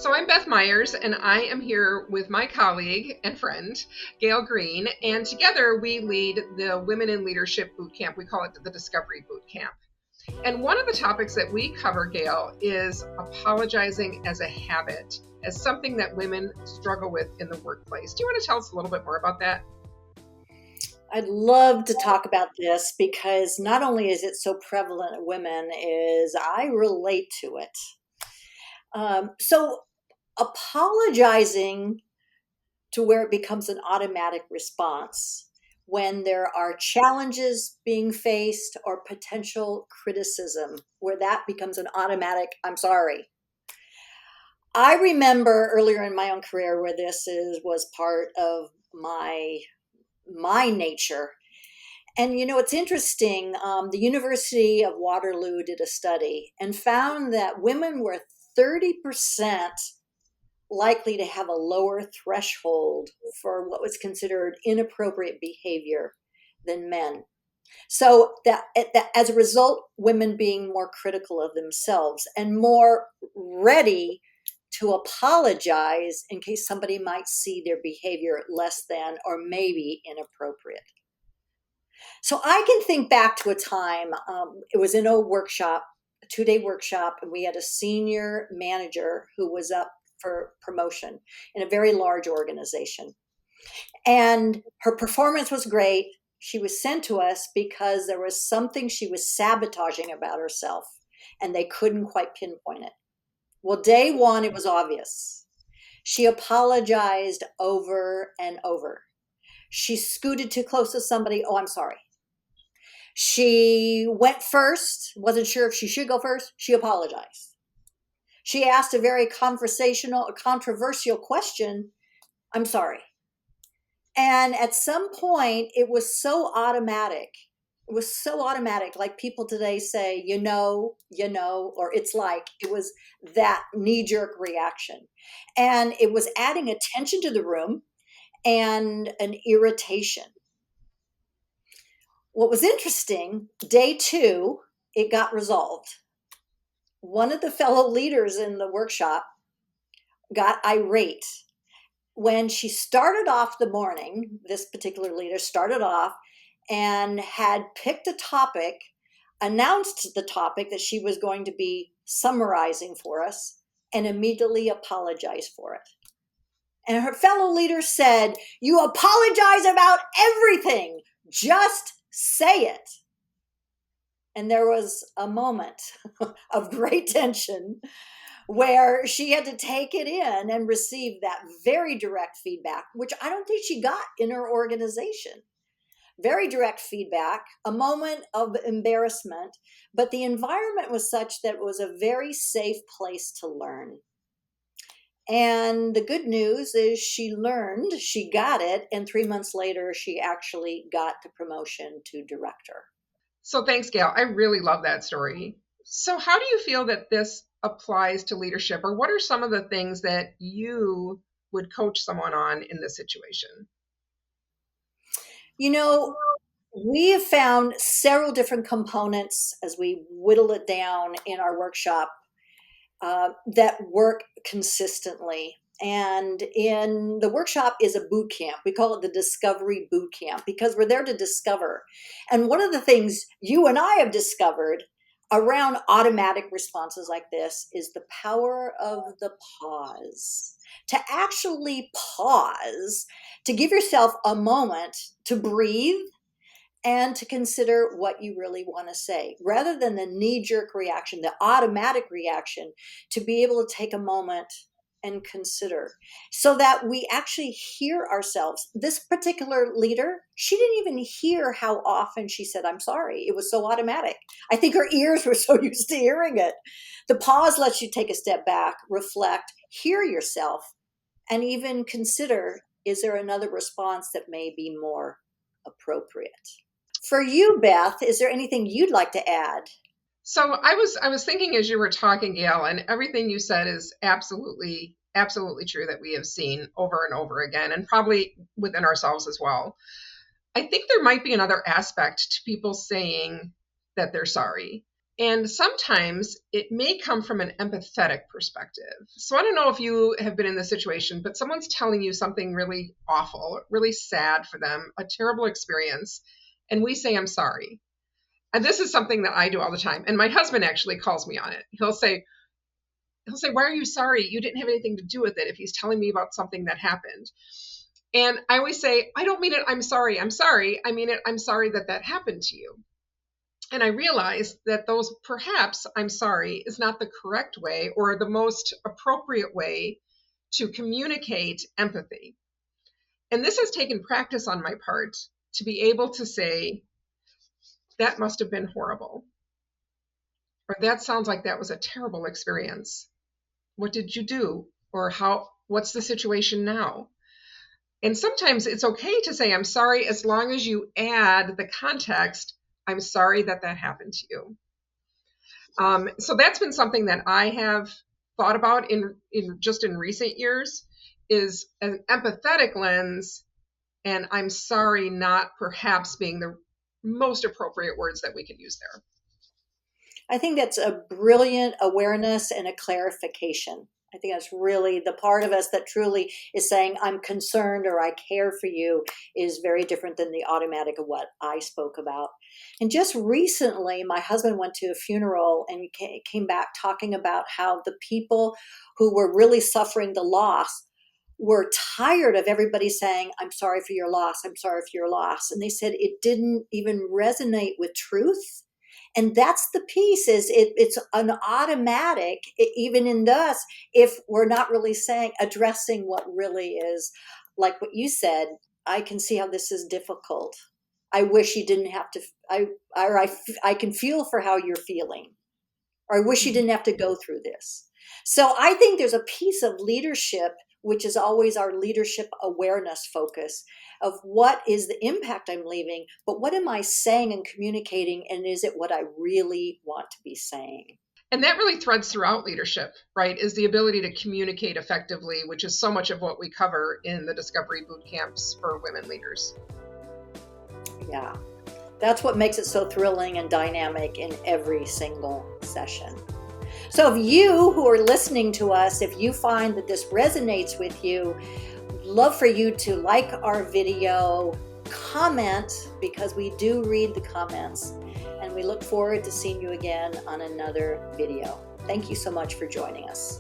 So I'm Beth Myers, and I am here with my colleague and friend, Gail Green, and together we lead the Women in Leadership Boot Camp. We call it the Discovery Boot Camp. And one of the topics that we cover, Gail, is apologizing as a habit, as something that women struggle with in the workplace. Do you want to tell us a little bit more about that? I'd love to talk about this because not only is it so prevalent in women, is I relate to it. So apologizing to where it becomes an automatic response when there are challenges being faced or potential criticism, where that becomes an automatic, I'm sorry. I remember earlier in my own career where was part of my nature. And it's interesting. The University of Waterloo did a study and found that women were 30% likely to have a lower threshold for what was considered inappropriate behavior than men. So that as a result, women being more critical of themselves and more ready to apologize in case somebody might see their behavior less than or maybe inappropriate. So I can think back to a time, it was in a workshop, a 2-day workshop, and we had a senior manager who was up for promotion in a very large organization. And her performance was great. She was sent to us because there was something she was sabotaging about herself, and they couldn't quite pinpoint it. Well, day one, it was obvious. She apologized over and over. She scooted too close to somebody. Oh, I'm sorry. She went first, wasn't sure if she should go first. She apologized. She asked a very controversial question. I'm sorry. And at some point, it was so automatic. It was so automatic, like people today say, or it's like, it was that knee-jerk reaction. And it was adding attention to the room and an irritation. What was interesting, day 2, it got resolved. One of the fellow leaders in the workshop got irate when she started off the morning. This particular leader started off and had picked a topic, announced the topic that she was going to be summarizing for us, and immediately apologized for it. And her fellow leader said, "You apologize about everything. Just say it." And there was a moment of great tension where she had to take it in and receive that very direct feedback, which I don't think she got in her organization. Very direct feedback, a moment of embarrassment, but the environment was such that it was a very safe place to learn. And the good news is she learned, she got it, and 3 months later, she actually got the promotion to director. So thanks, Gail. I really love that story. So how do you feel that this applies to leadership, or what are some of the things that you would coach someone on in this situation? We have found several different components as we whittle it down in our workshop that work consistently. And in the workshop is a boot camp. We call it the Discovery Boot Camp because we're there to discover. And one of the things you and I have discovered around automatic responses like this is the power of the pause. To actually pause, to give yourself a moment to breathe and to consider what you really want to say, rather than the knee-jerk reaction, the automatic reaction, to be able to take a moment and consider so that we actually hear ourselves. This particular leader, she didn't even hear how often she said, "I'm sorry." It was so automatic. I think her ears were so used to hearing it. The pause lets you take a step back, reflect, hear yourself, and even consider, is there another response that may be more appropriate? For you, Beth, is there anything you'd like to add? So I was thinking as you were talking, Gail, and everything you said is absolutely true that we have seen over and over again, and probably within ourselves as well. I think there might be another aspect to people saying that they're sorry. And sometimes it may come from an empathetic perspective. So I don't know if you have been in this situation, but someone's telling you something really awful, really sad for them, a terrible experience, and we say, I'm sorry. And this is something that I do all the time. And my husband actually calls me on it. He'll say, why are you sorry? You didn't have anything to do with it, if he's telling me about something that happened. And I always say, I don't mean it, I'm sorry. I mean it, I'm sorry that that happened to you. And I realized that those perhaps I'm sorry is not the correct way or the most appropriate way to communicate empathy. And this has taken practice on my part to be able to say, that must have been horrible. Or that sounds like that was a terrible experience. What did you do? Or what's the situation now? And sometimes it's okay to say, I'm sorry, as long as you add the context, I'm sorry that that happened to you. So that's been something that I have thought about in recent years, is an empathetic lens, and I'm sorry not perhaps being the most appropriate words that we could use there. I think that's a brilliant awareness and a clarification. I think that's really the part of us that truly is saying, I'm concerned or I care for you, is very different than the automatic of what I spoke about. And just recently, my husband went to a funeral and came back talking about how the people who were really suffering the loss were tired of everybody saying, I'm sorry for your loss. I'm sorry for your loss. And they said it didn't even resonate with truth. And that's the piece, is it's an automatic, even in us, if we're not really addressing what really is, like what you said. I can see how this is difficult. I wish you didn't have to, I can feel for how you're feeling, or I wish you didn't have to go through this. So I think there's a piece of leadership, which is always our leadership awareness focus, of what is the impact I'm leaving, but what am I saying and communicating, and is it what I really want to be saying? And that really threads throughout leadership, right, is the ability to communicate effectively, which is so much of what we cover in the Discovery Boot Camps for women leaders. Yeah, that's what makes it so thrilling and dynamic in every single session. So if you who are listening to us, if you find that this resonates with you, love for you to like our video, comment, because we do read the comments, and we look forward to seeing you again on another video. Thank you so much for joining us.